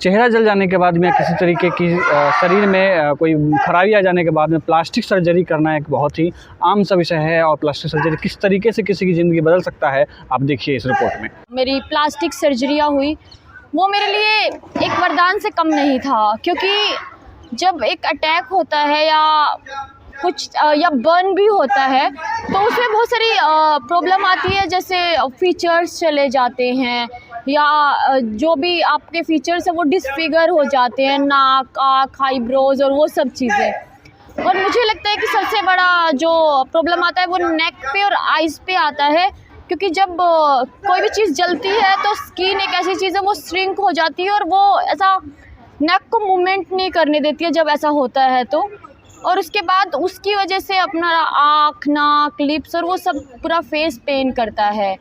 चेहरा जल जाने के बाद में या किसी तरीके की शरीर में कोई खराबी आ जाने के बाद में प्लास्टिक सर्जरी करना एक बहुत ही आम सा विषय है। और प्लास्टिक सर्जरी किस तरीके से किसी की ज़िंदगी बदल सकता है, आप देखिए इस रिपोर्ट में। मेरी प्लास्टिक सर्जरियाँ हुई, वो मेरे लिए एक वरदान से कम नहीं था, क्योंकि जब एक अटैक होता है या कुछ या बर्न भी होता है तो उसमें बहुत सारी प्रॉब्लम आती है, जैसे फीचर्स चले जाते हैं या जो भी आपके फीचर्स हैं वो डिसफिगर हो जाते हैं, नाक, आँख, आईब्रोज और वो सब चीज़ें। और मुझे लगता है कि सबसे बड़ा जो प्रॉब्लम आता है वो नेक पे और आइज़ पे आता है, क्योंकि जब कोई भी चीज़ जलती है तो स्किन एक ऐसी चीज़ है वो श्रिंक हो जाती है और वो ऐसा नेक को मूवमेंट नहीं करने देती है जब ऐसा होता है तो। और उसके बाद उसकी वजह से अपना आँख, नाक, लिप्स और वो सब पूरा फेस पेन करता है।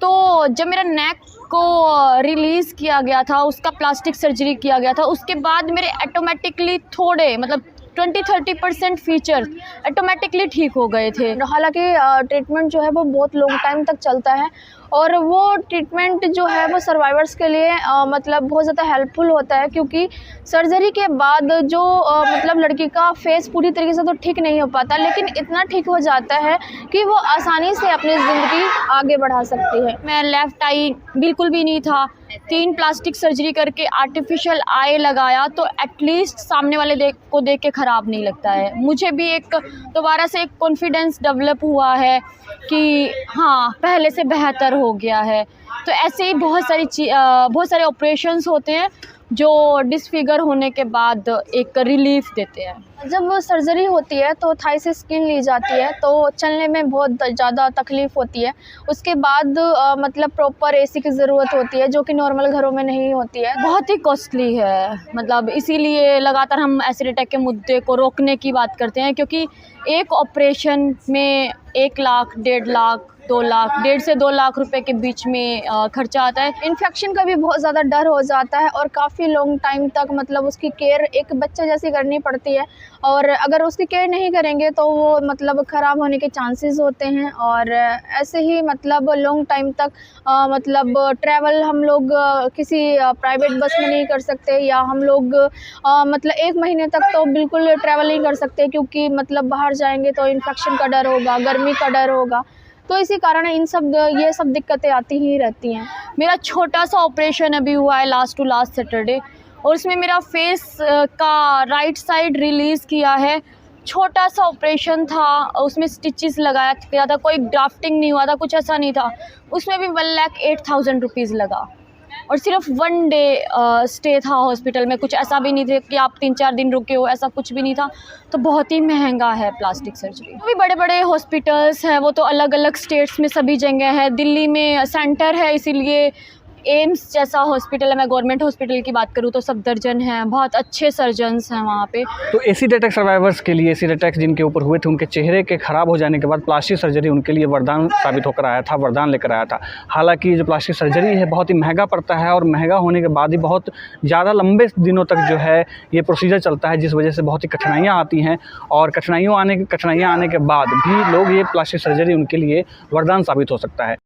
तो जब मेरा नेक को रिलीज़ किया गया था, उसका प्लास्टिक सर्जरी किया गया था, उसके बाद मेरे ऑटोमेटिकली थोड़े मतलब 20-30% फीचर्स ऑटोमेटिकली ठीक हो गए थे। हालांकि ट्रीटमेंट जो है वो बहुत लॉन्ग टाइम तक चलता है और वो ट्रीटमेंट जो है वो सर्वाइवर्स के लिए मतलब बहुत ज़्यादा हेल्पफुल होता है, क्योंकि सर्जरी के बाद जो मतलब लड़की का फेस पूरी तरीके से तो ठीक नहीं हो पाता, लेकिन इतना ठीक हो जाता है कि वो आसानी से अपनी ज़िंदगी आगे बढ़ा सकती है। मैं लेफ़्ट आई बिल्कुल भी नहीं था, 3 प्लास्टिक सर्जरी करके आर्टिफिशियल आई लगाया तो एटलीस्ट सामने वाले को देख के ख़राब नहीं लगता है। मुझे भी एक दोबारा से एक कॉन्फिडेंस डेवलप हुआ है कि हाँ, पहले से बेहतर हो गया है। तो ऐसे ही बहुत सारे ऑपरेशंस होते हैं जो डिसफिगर होने के बाद एक रिलीफ देते हैं। जब सर्जरी होती है तो थाई से स्किन ली जाती है तो चलने में बहुत ज़्यादा तकलीफ़ होती है। उसके बाद मतलब प्रॉपर एसी की ज़रूरत होती है, जो कि नॉर्मल घरों में नहीं होती है। बहुत ही कॉस्टली है, मतलब इसीलिए लगातार हम एसिड अटैक के मुद्दे को रोकने की बात करते हैं, क्योंकि एक ऑपरेशन में 1 लाख, 1.5 लाख, 2 लाख, 1.5 से 2 लाख रुपए के बीच में खर्चा आता है। इन्फेक्शन का भी बहुत ज़्यादा डर हो जाता है और काफ़ी लॉन्ग टाइम तक मतलब उसकी केयर एक बच्चे जैसी करनी पड़ती है, और अगर उसकी केयर नहीं करेंगे तो वो मतलब ख़राब होने के चांसेस होते हैं। और ऐसे ही मतलब लॉन्ग टाइम तक मतलब ट्रैवल हम लोग किसी प्राइवेट बस में नहीं कर सकते, या हम लोग मतलब 1 महीने तक तो बिल्कुल ट्रैवल नहीं कर सकते, क्योंकि मतलब बाहर जाएंगे तो इन्फेक्शन का डर होगा, गर्मी का डर होगा। तो इसी कारण ये सब दिक्कतें आती ही रहती हैं। मेरा छोटा सा ऑपरेशन अभी हुआ है लास्ट सैटरडे, और उसमें मेरा फेस का राइट साइड रिलीज़ किया है। छोटा सा ऑपरेशन था, उसमें स्टिचेस लगाया गया था, कोई ड्राफ्टिंग नहीं हुआ था, कुछ ऐसा नहीं था। उसमें भी 1,08,000 रुपीज़ लगा, और सिर्फ 1 डे स्टे था हॉस्पिटल में। कुछ ऐसा भी नहीं था कि आप 3-4 दिन रुके हो, ऐसा कुछ भी नहीं था। तो बहुत ही महंगा है प्लास्टिक सर्जरी। अभी बड़े बड़े हॉस्पिटल्स हैं, वो तो अलग अलग स्टेट्स में सभी जगह है। दिल्ली में सेंटर है, इसीलिए एम्स जैसा हॉस्पिटल है। मैं गवर्नमेंट हॉस्पिटल की बात करूँ तो सफदरजंग हैं, बहुत अच्छे सर्जन्स हैं वहाँ पे। तो एसिड अटैक सर्वाइवर्स के लिए, एसिड अटैक जिनके ऊपर हुए थे, उनके चेहरे के ख़राब हो जाने के बाद प्लास्टिक सर्जरी उनके लिए वरदान साबित होकर आया था, वरदान लेकर आया था। हालांकि जो प्लास्टिक सर्जरी है बहुत ही महंगा पड़ता है, और महंगा होने के बाद ही बहुत ज़्यादा लंबे दिनों तक जो है ये प्रोसीजर चलता है, जिस वजह से बहुत ही कठिनाइयाँ आती हैं। और कठिनाइयाँ आने के बाद भी लोग ये प्लास्टिक सर्जरी उनके लिए वरदान साबित हो सकता है।